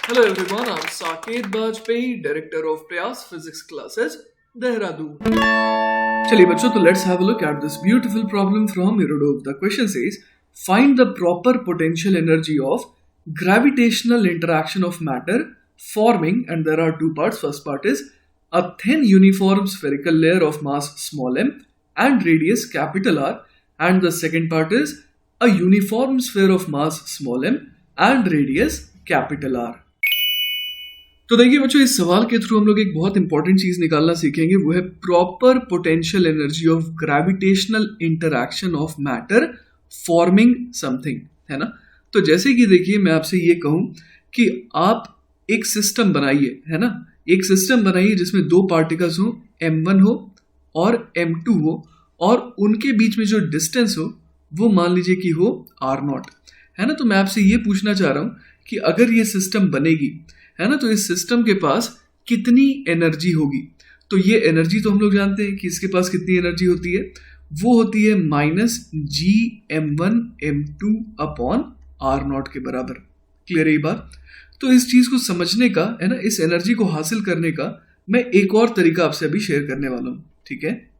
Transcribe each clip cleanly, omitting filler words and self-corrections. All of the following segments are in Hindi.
Hello everyone, I'm Saket Bajpayee, Director of Prayas Physics Classes, Dehradun. चलिए बच्चों, तो let's have a look at this beautiful problem from Erudov. The question says, find the proper potential energy of gravitational interaction of matter forming, and there are two parts. First part is a thin uniform spherical layer of mass small m and radius capital R, and the second part is a uniform sphere of mass small m and radius capital R. तो देखिए बच्चों, इस सवाल के थ्रू हम लोग एक बहुत इंपॉर्टेंट चीज निकालना सीखेंगे, वो है proper potential energy of gravitational interaction of matter forming something, है ना। तो जैसे कि देखिए, मैं आपसे ये कहूं कि आप एक सिस्टम बनाइए, है ना, एक सिस्टम बनाइए जिसमें दो पार्टिकल्स हो, m1 हो और m2 हो, और उनके बीच में जो डिस्टेंस हो वो मान लीजिए कि हो r0, है ना। तो मैं आपसे ये पूछना चाह रहा हूं कि अगर ये सिस्टम बनेगी, है ना, तो इस सिस्टम के पास कितनी एनर्जी होगी। तो ये एनर्जी तो हम लोग जानते हैं कि इसके पास कितनी एनर्जी होती है, वो होती है -Gm1m2 अपॉन r0 के बराबर। क्लियर है ये बात। तो इस चीज को समझने का, है ना, इस एनर्जी को हासिल करने का मैं एक और तरीका आपसे अभी शेयर करने वाला हूं, ठीक है।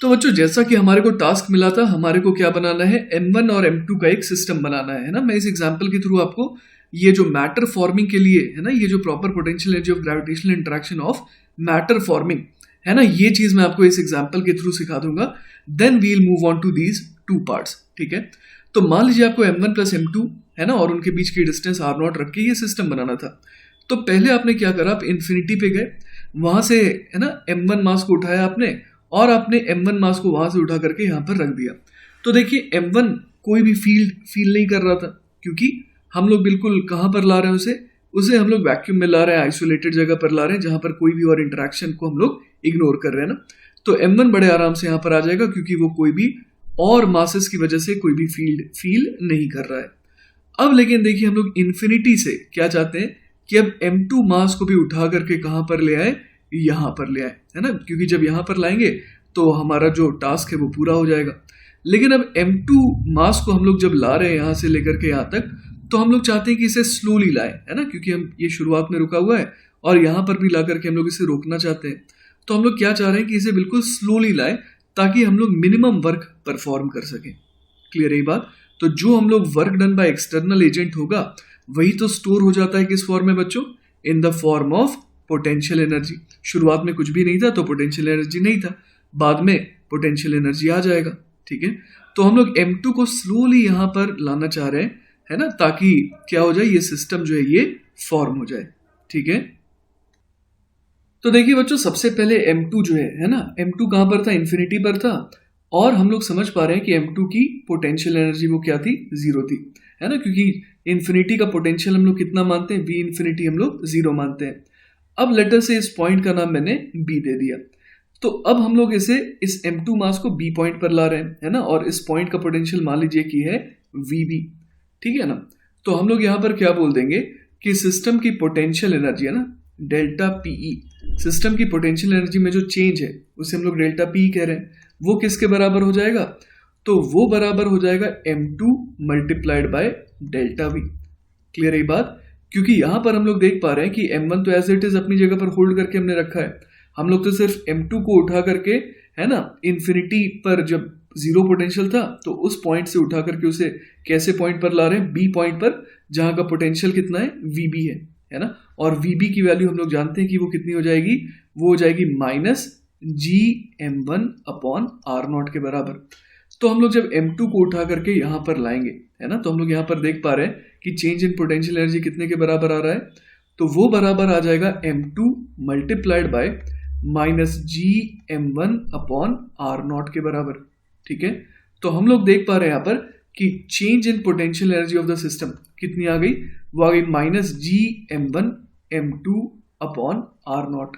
तो बच्चों, जैसा कि हमारे को टास्क मिला था, हमारे को क्या बनाना है, m1 और m2 का एक सिस्टम बनाना है ना। मैं इस एग्जांपल के थ्रू आपको ये जो मैटर फॉर्मिंग के लिए, है ना, ये जो proper potential energy of gravitational interaction of matter forming, है ना, ये चीज मैं आपको इस एग्जांपल के थ्रू सिखा दूंगा। Then we will move on to these two parts, ठीक है। तो मान लीजिए आपको m1 प्लस m2, है ना, और उनके बीच की डिस्टेंस r0 रख के ये सिस्टम बनाना था। तो पहले आपने क्या करा, आप इन्फिनिटी पे गए, वहां से, है ना, m1 मास को उठाया आपने, और आपने m1 मास को वहां से उठा करके यहाँ पर रख दिया। तो देखिए, m1 कोई भी फील नहीं कर रहा था, क्योंकि हम लोग बिल्कुल कहाँ पर ला रहे हैं उसे हम लोग वैक्यूम में ला रहे हैं, आइसोलेटेड जगह पर ला रहे हैं, जहां पर कोई भी और इंटरेक्शन को हम लोग इग्नोर कर रहे हैं ना। तो m1 बड़े आराम से यहाँ पर आ जाएगा, क्योंकि वो कोई भी और मासेस की वजह से कोई भी फील नहीं कर रहा है। अब लेकिन देखिए, हम लोग इन्फिनिटी से क्या चाहते हैं कि अब m2 मास को भी उठा करके कहाँ पर ले आए, यहाँ पर ले आए, है ना, क्योंकि जब यहाँ पर लाएंगे तो हमारा जो टास्क है वो पूरा हो जाएगा। लेकिन अब m2 मास को हम लोग जब ला रहे हैं यहाँ से लेकर के यहाँ तक, तो हम लोग चाहते हैं कि इसे स्लोली लाए, है ना, क्योंकि हम ये शुरुआत में रुका हुआ है और यहाँ पर भी ला करके हम लोग इसे रोकना चाहते हैं। तो हम लोग क्या चाह रहे हैं कि इसे बिल्कुल स्लोली लाए, ताकि हम लोग मिनिमम वर्क परफॉर्म कर सकें। क्लियर है ये बात। तो जो हम लोग work done by external agent होगा, वही तो स्टोर हो जाता है किस फॉर्म में बच्चों, in the form of potential energy. शुरुआत में कुछ भी नहीं था तो पोटेंशियल एनर्जी नहीं था, बाद में पोटेंशियल एनर्जी आ जाएगा, ठीक है। तो हम लोग m2 को स्लोली यहाँ पर लाना चाह रहे हैं, है ना, ताकि क्या हो जाए, ये सिस्टम जो है ये फॉर्म हो जाए, ठीक है। तो देखिए बच्चों, सबसे पहले m2 जो है ना, m2 कहां पर था, इन्फिनिटी पर था, और हम लोग समझ पा रहे हैं कि m2 की पोटेंशियल एनर्जी वो क्या थी, जीरो थी, है ना, क्योंकि इन्फिनिटी का पोटेंशियल हम लोग कितना मानते हैं, v इन्फिनिटी हम लोग जीरो मानते हैं। अब लेटर से इस पॉइंट का नाम मैंने b दे दिया। तो अब हम लोग इसे, इस m2 मास को b पॉइंट पर ला रहे हैं, है ना, और इस पॉइंट का पोटेंशियल मान लीजिए कि है vb, ठीक है ना। तो हम लोग यहाँ पर क्या बोल देंगे कि सिस्टम की पोटेंशियल एनर्जी, है ना, डेल्टा पीई, सिस्टम की पोटेंशियल एनर्जी में जो चेंज है उसे हम लोग डेल्टा पी कह रहे हैं, वो किसके बराबर हो जाएगा, तो वो बराबर हो जाएगा m2 multiplied by delta we. Clear है ये बात। क्योंकि यहाँ पर हम लोग देख पा रहे हैं कि m1 तो एज इट इज अपनी जगह पर होल्ड करके हमने रखा है, हम लोग तो सिर्फ m2 को उठा करके, है ना, इन्फिनिटी पर जब जीरो पोटेंशियल था तो उस पॉइंट से उठा करके उसे कैसे पॉइंट पर ला रहे हैं, बी पॉइंट पर, जहां का पोटेंशियल कितना है, वीबी है ना, और वीबी की वैल्यू हम लोग जानते हैं कि वो कितनी हो जाएगी, वो हो जाएगी -Gm1 अपॉन r0 के बराबर। तो हम लोग जब m2 को उठा करके यहाँ पर लाएंगे, है ना, तो हम लोग यहाँ पर देख पा रहे हैं कि चेंज इन पोटेंशियल एनर्जी कितने के बराबर आ रहा है, तो वो बराबर आ जाएगा m2 multiplied by -Gm1 upon r0 के बराबर, ठीक है। तो हम लोग देख पा रहे हैं यहाँ पर कि change in potential energy of the system कितनी आ गई, वो आ गई -Gm1 m2 upon r0।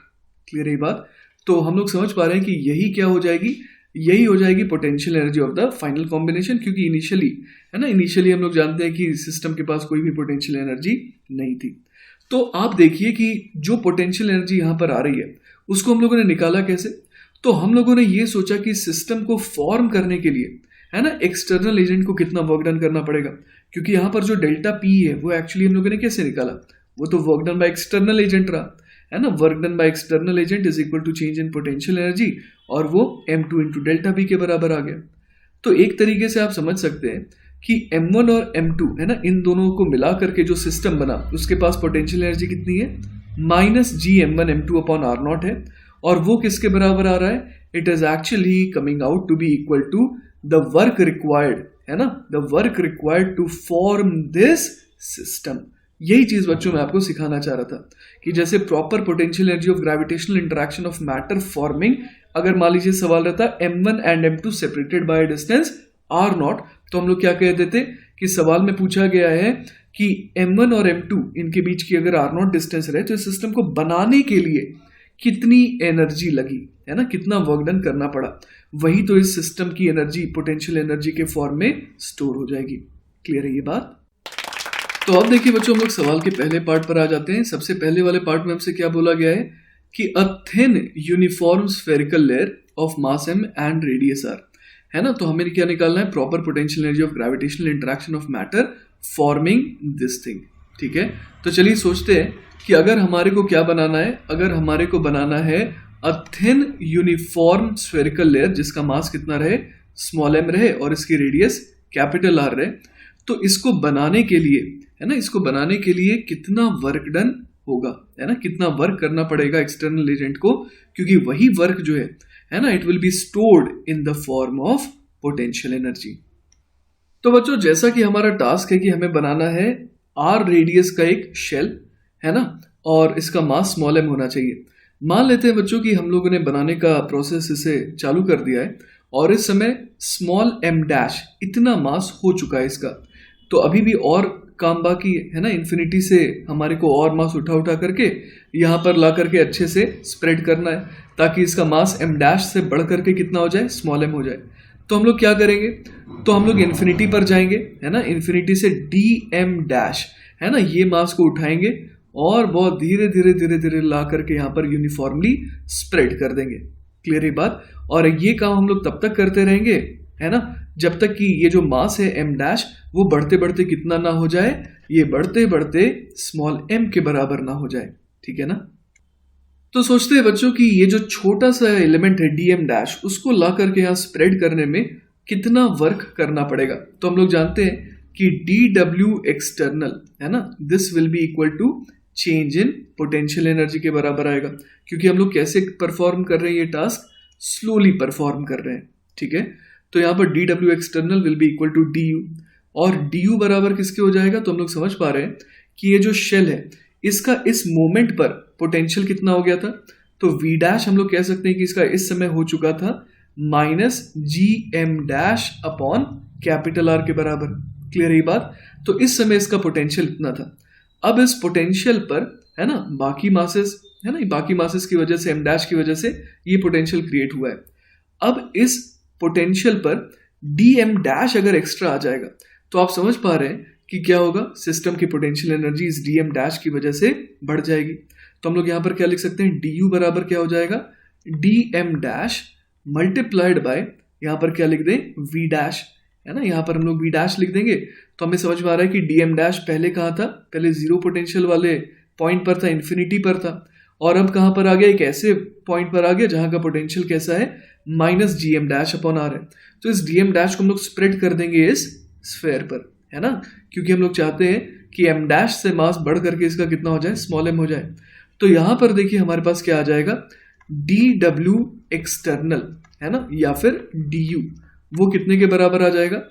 Clear है बात। तो हम लोग समझ पा रहे हैं कि यही क्या हो जाएगी, यही हो जाएगी potential energy of the final combination, क्योंकि इनिशियली, है ना, इनिशियली हम लोग जानते हैं कि सिस्टम के पास कोई भी पोटेंशियल एनर्जी नहीं थी। तो आप देखिए कि जो पोटेंशियल एनर्जी यहाँ पर आ रही है उसको हम लोगों ने निकाला कैसे। तो हम लोगों ने ये सोचा कि सिस्टम को फॉर्म करने के लिए, है ना, एक्सटर्नल एजेंट को कितना वर्क डन करना पड़ेगा, क्योंकि यहाँ पर जो डेल्टा पी है वो एक्चुअली हम लोगों ने कैसे निकाला, वो तो work done by external agent रहा, है ना। Work done by external agent is equal to change in potential energy, और वो m2 इंटू डेल्टा बी के बराबर आ गया। तो एक तरीके से आप समझ सकते हैं कि m1 और m2, है ना, इन दोनों को मिला करके जो सिस्टम बना उसके पास पोटेंशियल एनर्जी कितनी है, minus G m1 m2 upon R naught है, और वो किसके बराबर आ रहा है, it is actually coming out to be equal to the work required, है ना, the work required to form this system. यही चीज बच्चों मैं आपको सिखाना चाह रहा था कि जैसे proper potential energy of gravitational interaction of matter forming, अगर मान लीजिए सवाल रहता m1 and m2 separated by distance r not, तो हम लोग क्या कह देते कि सवाल में पूछा गया है कि m1 और m2 इनके बीच की अगर r नॉट डिस्टेंस रहे तो इस सिस्टम को बनाने के लिए कितनी एनर्जी लगी, है ना, कितना वर्क डन करना पड़ा, वही तो इस सिस्टम की एनर्जी पोटेंशियल एनर्जी के फॉर्म में स्टोर हो जाएगी। क्लियर है ये बात? तो अब देखिए बच्चों, हम लोग सवाल के पहले पार्ट पर आ जाते हैं। सबसे पहले वाले पार्ट में हमसे क्या बोला गया है कि a thin uniform spherical layer of mass m and radius r, है ना। तो हमें क्या निकालना है, proper potential energy of gravitational interaction of matter forming this thing. ठीक है, तो चलिए सोचते हैं कि अगर हमारे को क्या बनाना है, अगर हमारे को बनाना है a thin uniform spherical layer जिसका मास कितना रहे, स्मॉल m रहे, और इसकी रेडियस कैपिटल R रहे, तो इसको बनाने के लिए, है ना, इसको बनाने के लिए कितना वर्क डन होगा, है ना, कितना वर्क करना पड़ेगा एक्सटर्नल एजेंट को, क्योंकि वही वर्क जो है ना, it will be stored in the form of potential energy. तो बच्चों, जैसा कि हमारा टास्क है कि हमें बनाना है r रेडियस का एक शेल, है ना, और इसका मास स्मॉल m होना चाहिए। मान लेते हैं बच्चों कि हम लोगों ने बनाने का प्रोसेस इसे चालू कर दिया है और इस समय स्मॉल m डैश इतना मास हो चुका है इसका, तो अभी भी और काम बाकी है ना, इन्फिनिटी से हमारे को और मास उठा उठा करके यहाँ पर ला करके अच्छे से स्प्रेड करना है ताकि इसका मास m डैश से बढ़ करके कितना हो जाए, स्मॉल m हो जाए। तो हम लोग क्या करेंगे, तो हम लोग इन्फिनिटी पर जाएंगे, है ना, इन्फिनिटी से dm डैश, है ना, ये मास को उठाएंगे और बहुत धीरे धीरे धीरे धीरे ला करके यहाँ पर यूनिफॉर्मली स्प्रेड कर देंगे। क्लियर है बात? और ये काम हम लोग तब तक करते रहेंगे, है ना, जब तक कि ये जो मास है m डैश वो बढ़ते बढ़ते कितना ना हो जाए, ये बढ़ते बढ़ते स्मॉल m के बराबर ना हो जाए। ठीक है ना। तो सोचते हैं बच्चों कि ये जो छोटा सा एलिमेंट है dm डैश, उसको ला करके यहाँ स्प्रेड करने में कितना वर्क करना पड़ेगा। तो हम लोग जानते हैं कि dw एक्सटर्नल, है ना, this will be equal to change in potential energy के बराबर आएगा, क्योंकि हम लोग कैसे परफॉर्म कर रहे हैं ये टास्क, स्लोली परफॉर्म कर रहे हैं। ठीक है, तो यहाँ पर dw external will be equal to du, और du बराबर किसके हो जाएगा, तो हम लोग समझ पा रहे हैं कि ये जो शेल है इसका इस मोमेंट पर पोटेंशियल कितना हो गया था, तो v डैश हम लोग कह सकते हैं कि इसका इस समय हो चुका था minus G M dash upon capital R के बराबर। क्लियर है ये बात? तो इस समय इसका पोटेंशियल इतना था। अब इस पोटेंशियल पर, है ना, बाकी मासेस, है ना, बाकी मासेस की वजह से m डैश की वजह से ये पोटेंशियल क्रिएट हुआ है। अब इस पोटेंशियल पर dm डैश अगर एक्स्ट्रा आ जाएगा तो आप समझ पा रहे हैं कि क्या होगा, सिस्टम की पोटेंशियल एनर्जी इस dm डैश की वजह से बढ़ जाएगी। तो हम लोग यहाँ पर क्या लिख सकते हैं, du बराबर क्या हो जाएगा, dm डैश मल्टीप्लाइड बाय, यहाँ पर क्या लिख दें, v डैश, है ना, यहाँ पर हम लोग v डैश लिख देंगे। तो हमें समझ में आ रहा है कि dm डैश पहले कहाँ था, पहले जीरो पोटेंशियल वाले पॉइंट पर था, इन्फिनिटी पर था, और अब कहाँ पर आ गया, एक ऐसे पॉइंट पर आ गया जहाँ का पोटेंशियल कैसा है, minus G M dash upon R है। तो इस डी एम डैश को हम लोग स्प्रेड कर देंगे इस स्फेयर पर, है ना, क्योंकि हम लोग चाहते हैं कि एम डैश से मास बढ़ करके इसका कितना हो जाए, स्मॉल एम हो जाए। तो यहाँ पर देखिए हमारे पास क्या आ जाएगा, डी डब्ल्यू एक्सटर्नल, है ना, या फिर डी यू, वो कितने के बराबर आ जाएगा,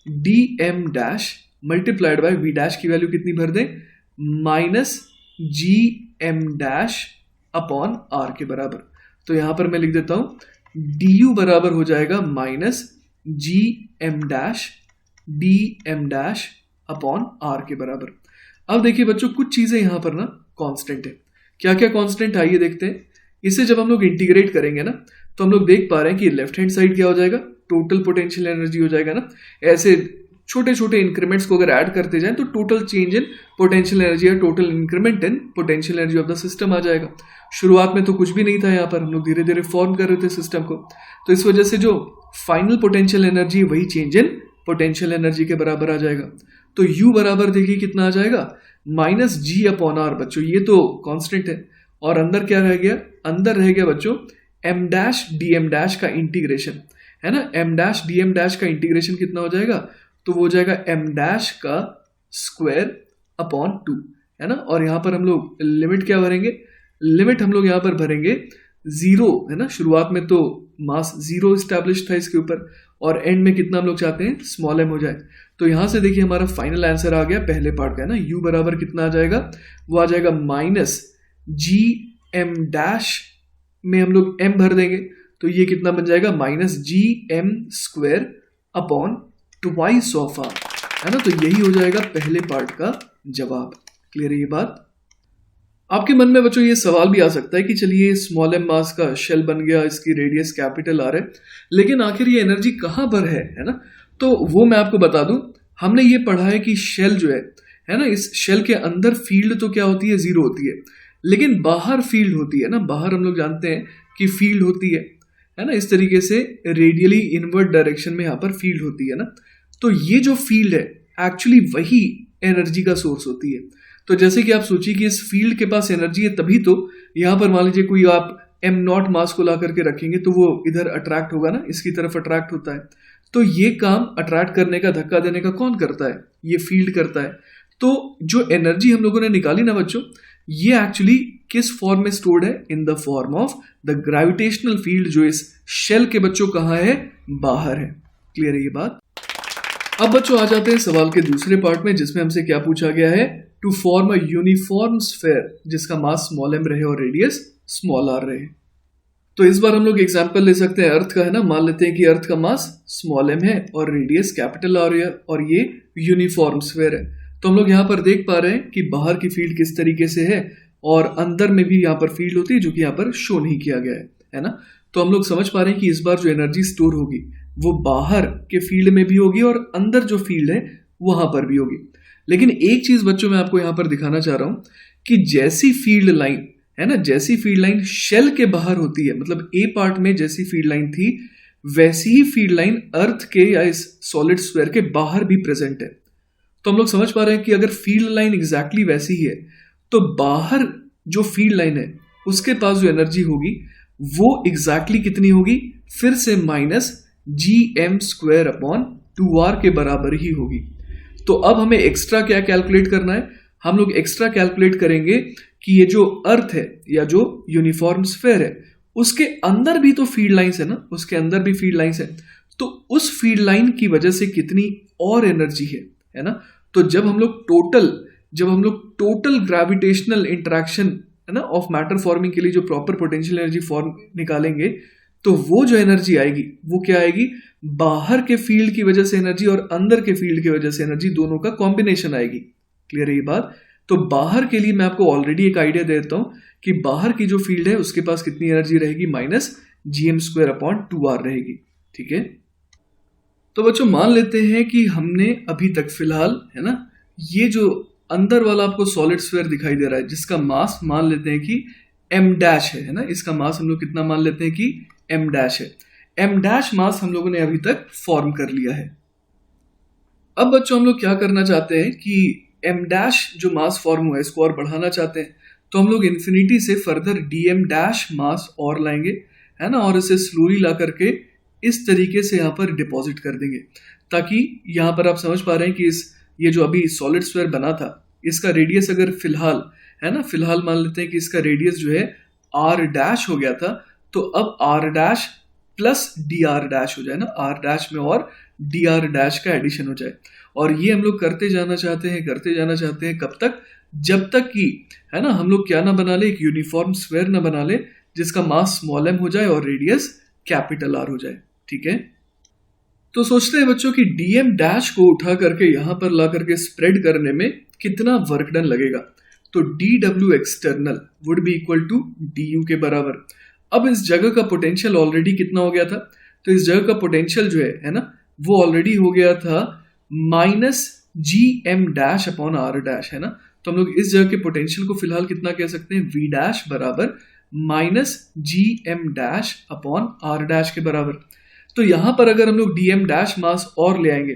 D M dash multiplied by V dash की वैल्यू कितनी भर दें, minus G M dash upon R के बराबर। तो यहाँ पर मैं लिख देता हूँ डी यू बराबर हो जाएगा minus G M dash D M dash upon R के बराबर। अब देखिए बच्चों, कुछ चीजें यहाँ पर ना कांस्टेंट है। क्या क्या कांस्टेंट, आइए देखते हैं। इसे जब हम लोग इंटीग्रेट करेंगे ना, तो हम लोग देख पा रहे हैं कि लेफ्ट हैंड साइड क्या हो जाएगा, टोटल पोटेंशियल एनर्जी हो जाएगा ना। ऐसे छोटे छोटे इंक्रीमेंट्स को अगर ऐड करते जाएं तो total change in potential energy या total increment in potential energy of the system आ जाएगा। शुरुआत में तो कुछ भी नहीं था, यहाँ पर हम लोग धीरे धीरे फॉर्म कर रहे थे सिस्टम को, तो इस वजह से जो फाइनल पोटेंशियल एनर्जी वही चेंज इन पोटेंशियल एनर्जी के बराबर आ जाएगा। तो u बराबर देखिए कितना आ जाएगा, माइनस जी अपॉन आर। बच्चों ये तो कांस्टेंट है, और अंदर क्या रह गया, अंदर रह गया बच्चों M dash D M dash का इंटीग्रेशन, है ना। M dash D M dash का इंटीग्रेशन कितना हो जाएगा, तो वो हो जाएगा एम डैश का स्क्वायर अपॉन 2, है ना। और यहाँ पर हम लोग लिमिट क्या भरेंगे, लिमिट हम लोग यहाँ पर भरेंगे जीरो, है ना। शुरुआत में तो मास जीरो इस्टेब्लिश था इसके ऊपर, और एंड में कितना हम लोग चाहते हैं, स्मॉल एम हो जाए। तो यहां से देखिए हमारा फाइनल आंसर आ गया पहले पार्ट का, है ना। u बराबर कितना आ जाएगा, वो आ जाएगा माइनस जी एम डैश में हम लोग m भर देंगे, तो ये कितना बन जाएगा, minus G M square upon twice of R, है ना। तो यही हो जाएगा पहले पार्ट का जवाब। क्लियर है ये बात। आपके मन में बच्चों ये सवाल भी आ सकता है कि चलिए स्मॉल एम मास का शेल बन गया, इसकी रेडियस कैपिटल आर है, लेकिन आखिर ये एनर्जी कहाँ पर है ना। तो वो मैं आपको बता दूं, हमने ये पढ़ा है कि शेल जो है ना, इस शेल के अंदर फील्ड तो क्या होती है, जीरो होती है, लेकिन बाहर फील्ड होती है ना। बाहर हम लोग जानते हैं कि फील्ड होती है ना, इस तरीके से रेडियली इनवर्ट डायरेक्शन में यहाँ पर फील्ड होती है ना। तो ये जो फील्ड है एक्चुअली वही एनर्जी का सोर्स होती है। तो जैसे कि आप सोचिए कि इस फील्ड के पास एनर्जी है, तभी तो यहाँ पर मान लीजिए कोई आप एम नॉट मास को ला करके रखेंगे तो वो इधर अट्रैक्ट होगा ना, इसकी तरफ अट्रैक्ट होता है। तो ये काम अट्रैक्ट करने का, धक्का देने का कौन करता है, ये फील्ड करता है। तो जो एनर्जी हम लोगों ने निकाली ना बच्चों, ये एक्चुअली किस फॉर्म में स्टोर्ड है, in the form of the gravitational field, जो इस शेल के बच्चों कहाँ है, बाहर है। क्लियर है ये बात। अब बच्चों आ जाते हैं सवाल के दूसरे पार्ट में, जिसमें हमसे क्या पूछा गया है, to form a uniform sphere जिसका मास स्मॉल एम रहे और रेडियस स्मॉल आर रहे। तो इस बार हम लोग एग्जांपल ले सकते हैं अर्थ का, है ना। मान लेते हैं कि अर्थ का मास स्मॉल एम है और रेडियस कैपिटल आर है, और ये यूनिफॉर्म स्फेयर है। तो हम लोग यहाँ पर देख पा रहे हैं कि बाहर की फील्ड किस तरीके से है, और अंदर में भी यहाँ पर फील्ड होती है, जो कि यहाँ पर शो नहीं किया गया है ना। तो हम लोग समझ पा रहे हैं कि इस बार जो एनर्जी स्टोर होगी वो बाहर के फील्ड में भी होगी और अंदर जो फील्ड है वहां पर भी होगी। लेकिन एक चीज बच्चों मैं आपको यहां पर दिखाना चाह रहा हूं कि जैसी फील्ड लाइन है ना, जैसी फील्ड लाइन शेल के बाहर होती है, मतलब ए पार्ट में जैसी फील्ड लाइन थी, वैसी ही फील्ड लाइन अर्थ के या इस सॉलिड स्फीयर के बाहर भी प्रेजेंट है। तो हम लोग समझ पा रहे हैं कि अगर फील्ड लाइन एग्जैक्टली वैसी ही है, तो बाहर जो फील्ड लाइन है उसके पास जो एनर्जी होगी वो एग्जैक्टली कितनी होगी, फिर से minus G M square upon 2r के बराबर ही होगी। तो अब हमें एक्स्ट्रा क्या कैलकुलेट करना है, हम लोग एक्स्ट्रा कैलकुलेट करेंगे कि ये जो अर्थ है या जो यूनिफॉर्म स्फीयर है उसके अंदर भी तो फील्ड लाइंस है ना, उसके अंदर भी फील्ड लाइंस है, तो उस फील्ड लाइन की वजह से कितनी और एनर्जी है ना। तो जब हम लोग टोटल ग्रेविटेशनल इंटरेक्शन है ना ऑफ मैटर फॉर्मिंग के लिए जो प्रॉपर पोटेंशियल एनर्जी फॉर्म निकालेंगे, तो वो जो एनर्जी आएगी वो क्या आएगी, बाहर के फील्ड की वजह से एनर्जी और अंदर के फील्ड की वजह से एनर्जी, दोनों का कॉम्बिनेशन आएगी। क्लियर है ये बात। तो बाहर के लिए मैं आपको ऑलरेडी एक आइडिया देता हूं कि बाहर की जो फील्ड है उसके पास कितनी एनर्जी रहेगी, minus G M square upon 2r रहेगी। ठीक है। तो बच्चों मान लेते हैं कि हमने अभी तक फिलहाल है ना, ये जो अंदर वाला आपको सॉलिड स्फीयर दिखाई दे रहा है जिसका मास मान लेते हैं कि m डैश है ना, इसका मास हम लोग कितना मान लेते हैं कि m डैश है। m डैश मास हम लोगों ने अभी तक फॉर्म कर लिया है। अब बच्चों हम लोग क्या करना चाहते हैं कि m डैश जो मास फॉर्म हुआ है इसको और बढ़ाना चाहते हैं, तो हम लोग इन्फिनिटी से फर्दर dm डैश मास और लाएंगे, है ना, और इसे स्लोली ला करके इस तरीके से यहाँ पर डिपॉजिट कर देंगे, ताकि यहाँ पर आप समझ पा रहे हैं कि ये जो अभी सॉलिड स्फीयर बना था इसका रेडियस अगर फिलहाल है ना, फिलहाल मान लेते हैं कि इसका रेडियस जो है r डैश हो गया था, तो अब r dash plus dr dash हो जाए ना, r डैश में और dr डैश का एडिशन हो जाए। और ये हम लोग करते जाना चाहते हैं कब तक, जब तक कि है ना हम लोग क्या ना बना ले, एक यूनिफॉर्म स्फीयर ना बना ले जिसका मास स्मॉल m हो जाए और रेडियस कैपिटल R हो जाए। ठीक है। तो सोचते हैं बच्चों कि dm डैश को उठा करके यहां पर ला करके स्प्रेड करने में कितना वर्क डन लगेगा, तो dw external would be equal to du के बराबर। अब इस जगह का पोटेंशियल ऑलरेडी कितना हो गया था, तो इस जगह का पोटेंशियल जो है ना, वो ऑलरेडी हो गया था minus G M dash upon R dash, है ना। तो हम लोग इस जगह के पोटेंशियल को फिलहाल कितना कह सकते हैं, v डैश बराबर minus G M dash upon R dash के बराबर। तो यहां पर अगर हम लोग dm डैश मास और ले आएंगे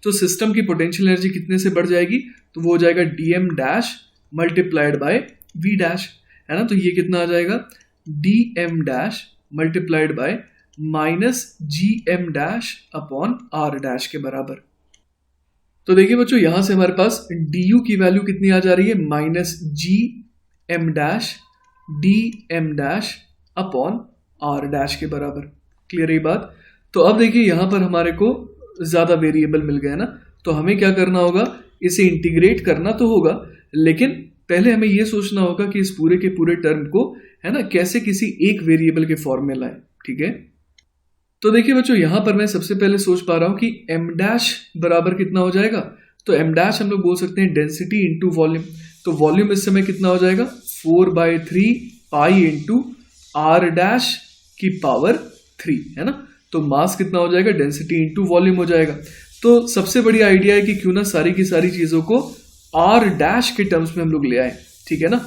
तो सिस्टम की पोटेंशियल एनर्जी कितने से बढ़ जाएगी, तो वो हो जाएगा dm dash multiplied bye v dash, है ना। तो ये कितना आ जाएगा, dm dash multiplied bye minus gm dash upon r dash के बराबर। तो देखिए बच्चों, यहां से हमारे पास du की वैल्यू कितनी आ जा रही है, minus gm dash dm dash upon r dash के बराबर। क्लियर है ये बात। तो अब देखिए यहां पर हमारे को ज्यादा वेरिएबल मिल गए ना, तो हमें क्या करना होगा, इसे इंटीग्रेट करना तो होगा, लेकिन पहले हमें यह सोचना होगा कि इस पूरे के पूरे टर्म को, है ना, कैसे किसी एक वेरिएबल के फॉर्म में लाएं। ठीक है, तो देखिए बच्चों, यहां पर मैं सबसे पहले सोच पा रहा हूं कि m डैश बराबर कितना हो जाएगा, तो m डैश हम लोग बोल सकते हैं डेंसिटी इंटू वॉल्यूम। तो वॉल्यूम इस समय कितना हो जाएगा, 4/3 पाई इंटू r डैश की पावर 3, है ना। तो मास कितना हो जाएगा, डेंसिटी इंटू वॉल्यूम हो जाएगा। तो सबसे बढ़िया आइडिया है कि क्यों ना सारी की सारी चीजों को r डैश के टर्म्स में हम लोग ले आए। ठीक है ना।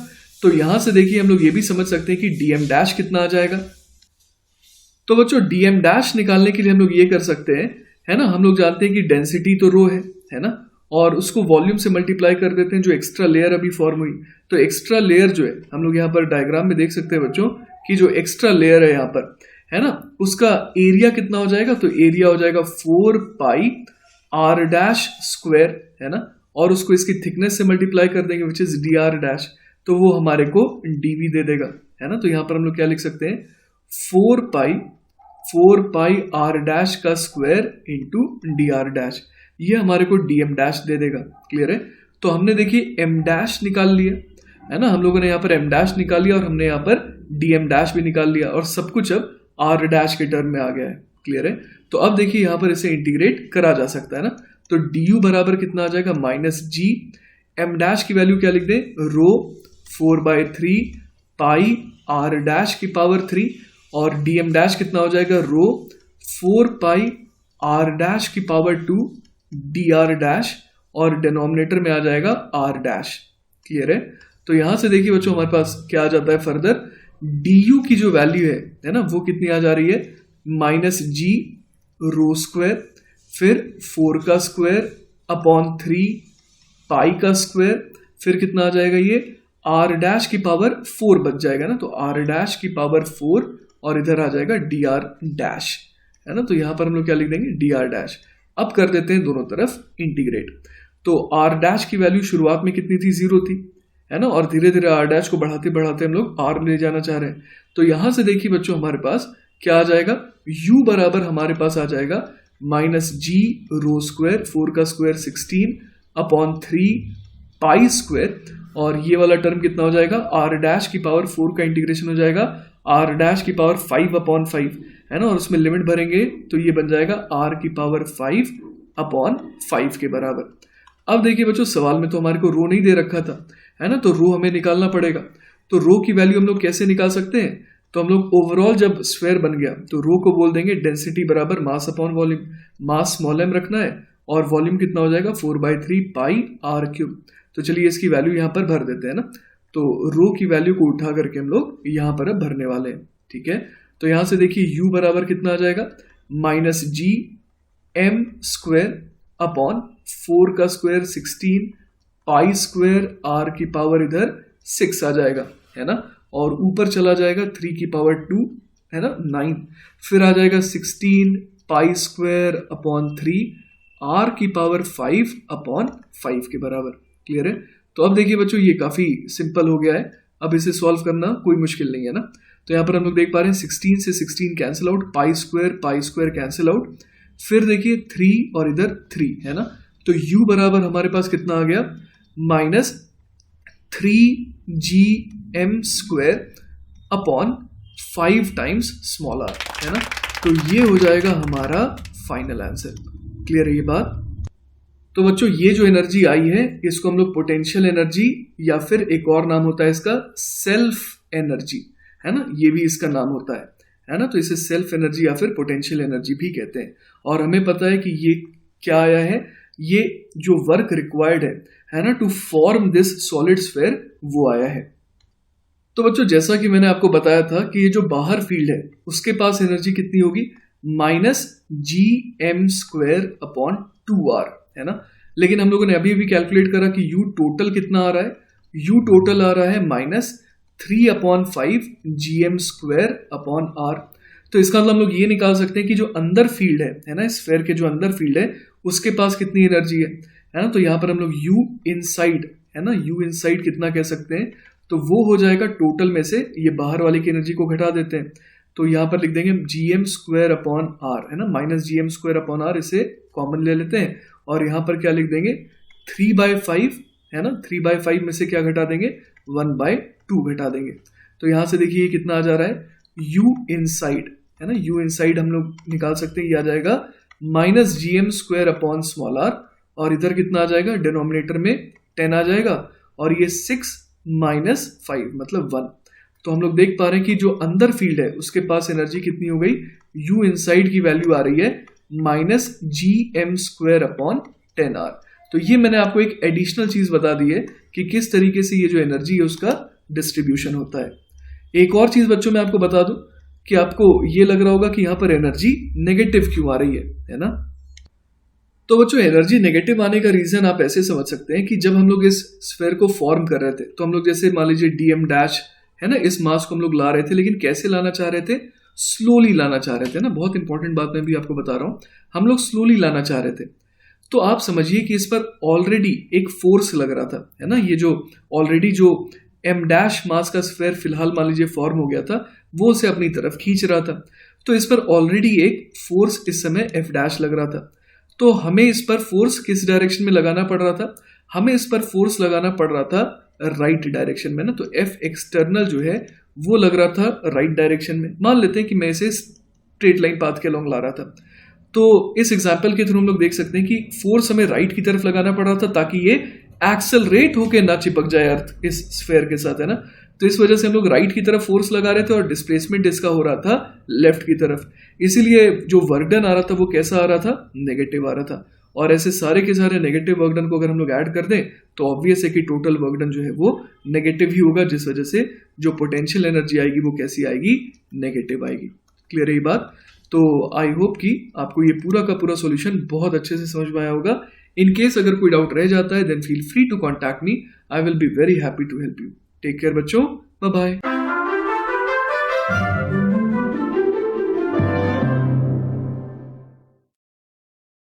तो यहां से देखिए हम लोग ये भी समझ सकते हैं कि dm डैश कितना आ जाएगा। तो बच्चों, dm डैश निकालने के लिए हम लोग ये कर सकते हैं, है ना, हम लोग जानते हैं कि डेंसिटी तो रो है ना, और उसको वॉल्यूम से मल्टीप्लाई कर देते हैं, जो एक्स्ट्रा लेयर अभी फॉर्म हुई। तो एक्स्ट्रा लेयर जो है, हम लोग यहाँ पर डायग्राम में देख सकते हैं बच्चों कि जो एक्स्ट्रा लेयर है यहाँ पर, है ना, उसका एरिया कितना हो जाएगा, तो एरिया हो जाएगा 4 पाई r डैश स्क्वायर, है ना, और उसको इसकी थिकनेस से मल्टीप्लाई कर देंगे विच इज dr डैश, तो वो हमारे को dv दे देगा, है ना। तो यहाँ पर हम लोग क्या लिख सकते हैं, 4 पाई r डैश का स्क्वायर इंटू dr डैश, ये हमारे को dm डैश दे देगा। क्लियर है। तो हमने देखिए m डैश निकाल लिया, है ना, हम लोगों ने यहाँ पर m डैश निकाल लिया और हमने यहाँ पर dm डैश भी निकाल लिया, और सब कुछ अब r डैश के टर्म में आ गया है। क्लियर है। तो अब देखिए यहाँ पर इसे इंटीग्रेट करा जा सकता है ना, तो du बराबर कितना आ जाएगा, माइनस g, m डैश की वैल्यू क्या लिख दें, रो 4/3 पाई r डैश की पावर 3, और dm डैश कितना हो जाएगा, रो 4 पाई r डैश की पावर 2 dr डैश, और डिनोमिनेटर में आ जाएगा r डैश। क्लियर है। तो यहां से देखिए बच्चों, हमारे पास क्या आ जाता है फर्दर, du की जो वैल्यू है ना, वो कितनी आ जा रही है, माइनस g रो स्क्वायर, फिर 4 का स्क्वायर अपॉन 3 पाई का स्क्वायर, फिर कितना आ जाएगा, ये r डैश की पावर 4 बच जाएगा ना, तो r डैश की पावर 4, और इधर आ जाएगा dr डैश, है ना। तो यहां पर हम लोग क्या लिख देंगे, dr डैश। अब कर देते हैं दोनों तरफ इंटीग्रेट। तो r डैश की वैल्यू शुरुआत में कितनी थी, 0 थी, है ना, और धीरे धीरे r डैश को बढ़ाते बढ़ाते हम लोग r ले जाना चाह रहे हैं। तो यहां से देखिए बच्चों, हमारे पास क्या आ जाएगा, u बराबर हमारे पास आ जाएगा माइनस g रो स्क्वायर, 4 का स्क्वायर 16 अपॉन 3 पाई स्क्वायर, और ये वाला टर्म कितना हो जाएगा, r डैश की पावर 4 का इंटीग्रेशन हो जाएगा r डैश की पावर 5 अपॉन 5, है ना, और उसमें लिमिट भरेंगे तो ये बन जाएगा r की पावर 5 अपॉन 5 के बराबर। अब देखिए बच्चों, सवाल में तो हमारे को रो नहीं दे रखा था, है ना, तो रो हमें निकालना पड़ेगा। तो रो की वैल्यू हम लोग कैसे निकाल सकते हैं, तो हम लोग ओवरऑल जब स्फीयर बन गया तो रो को बोल देंगे डेंसिटी बराबर mass upon volume, mass small m रखना है, और वॉल्यूम कितना हो जाएगा, 4/3 पाई r क्यूब। तो चलिए इसकी वैल्यू यहाँ पर भर देते हैं ना, तो रो की वैल्यू को उठा करके हम लोग यहाँ पर अब भरने वाले हैं। ठीक है। तो यहाँ से देखिए u बराबर कितना आ जाएगा, minus g m square upon 4 का स्क्वायर 16 पाई स्क्वायर r की पावर इधर 6 आ जाएगा, है ना, और ऊपर चला जाएगा 3 की पावर 2, है ना, 9, फिर आ जाएगा 16 पाई स्क्वायर अपॉन 3 r की पावर 5 अपॉन 5 के बराबर। क्लियर है। तो अब देखिए बच्चों, ये काफी सिंपल हो गया है, अब इसे सॉल्व करना कोई मुश्किल नहीं है ना। तो यहाँ पर हम लोग देख पा रहे हैं 16 से 16 cancel out, pi square cancel out, फिर देखिए 3 और इधर 3, है ना, तो u बराबर हमारे पास कितना आ गया, minus 3gm square upon 5 times small r, है ना। तो ये हो जाएगा हमारा फाइनल आंसर। क्लियर है ये बात। तो बच्चों, ये जो एनर्जी आई है इसको हम लोग पोटेंशियल एनर्जी, या फिर एक और नाम होता है इसका सेल्फ एनर्जी, है ना, ये भी इसका नाम होता है ना। तो इसे सेल्फ एनर्जी या फिर पोटेंशियल एनर्जी भी कहते हैं। और हमें पता है कि ये क्या आया है, ये जो वर्क रिक्वायर्ड है ना, to form this solid sphere, वो आया है। तो बच्चों, जैसा कि मैंने आपको बताया था कि ये जो बाहर फील्ड है उसके पास एनर्जी कितनी होगी, minus G M square upon 2r, है ना। लेकिन हम लोगों ने अभी अभी कैलकुलेट करा कि U टोटल कितना आ रहा है, U टोटल आ रहा है -3/5 gm² r। तो इसका मतलब हम लोग ये निकाल सकते हैं कि जो अंदर फील्ड है ना, स्फेयर के जो अंदर फील्ड है उसके पास कितनी एनर्जी है ना। तो यहाँ पर हम लोग U इनसाइड है ना, U इनसाइड कितना कह सकते हैं, तो वो हो जाएगा टोटल में से ये बाहर वाले की एनर्जी को घटा देते हैं, तो यहाँ पर लिख देंगे gm² है ना, -gm² इसे कॉमन ले लेते हैं और यहाँ पर क्या लिख देंगे 3/5 है ना, 3/5 में से क्या घटा देंगे 1/2 घटा देंगे। तो यहाँ से देखिए कितना आ जा रहा है U इनसाइड है ना, U इनसाइड हम लोग निकाल सकते हैं, ये आ जाएगा -gm² और इधर कितना आ जाएगा, डिनोमिनेटर में 10 आ जाएगा और ये 6 - 5 मतलब 1। तो हम लोग देख पा रहे हैं कि जो अंदर फील्ड है उसके पास एनर्जी कितनी हो गई, U इनसाइड की वैल्यू आ रही है -gm²/10r। तो ये मैंने आपको एक एडिशनल चीज बता दी है कि किस तरीके से ये जो एनर्जी है उसका डिस्ट्रीब्यूशन होता है। एक और चीज बच्चों मैं आपको बता दूं कि आपको ये लग रहा होगा कि यहाँ पर एनर्जी नेगेटिव क्यों आ रही है ना। तो बच्चों एनर्जी नेगेटिव आने का रीजन आप ऐसे समझ सकते हैं कि जब हम लोग इस स्फेयर को फॉर्म कर रहे थे तो हम लोग जैसे मान लीजिए dm' है ना, इस मास को हम लोग ला रहे थे, लेकिन कैसे लाना चाह रहे थे, स्लोली लाना चाह रहे थे ना। बहुत इंपॉर्टेंट बात मैं भी आपको बता रहा हूं, हम लोग स्लोली लाना चाह रहे थे। तो आप समझिए कि इस पर ऑलरेडी एक फोर्स लग रहा था है ना, ये जो ऑलरेडी जो m' मास का स्फेयर फिलहाल मान लीजिए फॉर्म हो गया था वो उसे अपनी तरफ खींच रहा था, तो इस पर ऑलरेडी एक फोर्स इस समय f' लग रहा था। तो हमें इस पर फोर्स किस डायरेक्शन में लगाना पड़ रहा था, हमें इस पर फोर्स लगाना पड़ रहा था राइट डायरेक्शन में ना। तो F एक्सटर्नल जो है वो लग रहा था राइट डायरेक्शन में। मान लेते हैं कि मैं इसे स्ट्रेट लाइन पाथ के लॉन्ग ला रहा था, तो इस एग्जाम्पल के थ्रू हम लोग देख सकते हैं कि फोर्स हमें राइट की तरफ लगाना पड़ रहा था ताकि ये एक्सेलरेट होके ना चिपक जाए अर्थ इस स्फेयर के साथ है ना। तो इस वजह से हम लोग राइट की तरफ फोर्स लगा रहे थे और डिस्प्लेसमेंट इसका हो रहा था लेफ्ट की तरफ, इसीलिए जो वर्क डन आ रहा था वो कैसा आ रहा था, नेगेटिव आ रहा था। और ऐसे सारे के सारे नेगेटिव वर्क डन को अगर हम लोग ऐड कर दें तो ऑब्वियस है कि टोटल वर्क डन जो है वो नेगेटिव ही होगा, जिस वजह से जो पोटेंशियल एनर्जी आएगी वो कैसी आएगी, नेगेटिव आएगी। क्लियर है ये बात। तो आई होप कि आपको ये पूरा का पूरा सॉल्यूशन बहुत अच्छे से समझ में आया होगा। इन केस अगर कोई डाउट रह जाता है then feel free to contact me, I will be very happy to help you. Take care बच्चों, बाय बाय।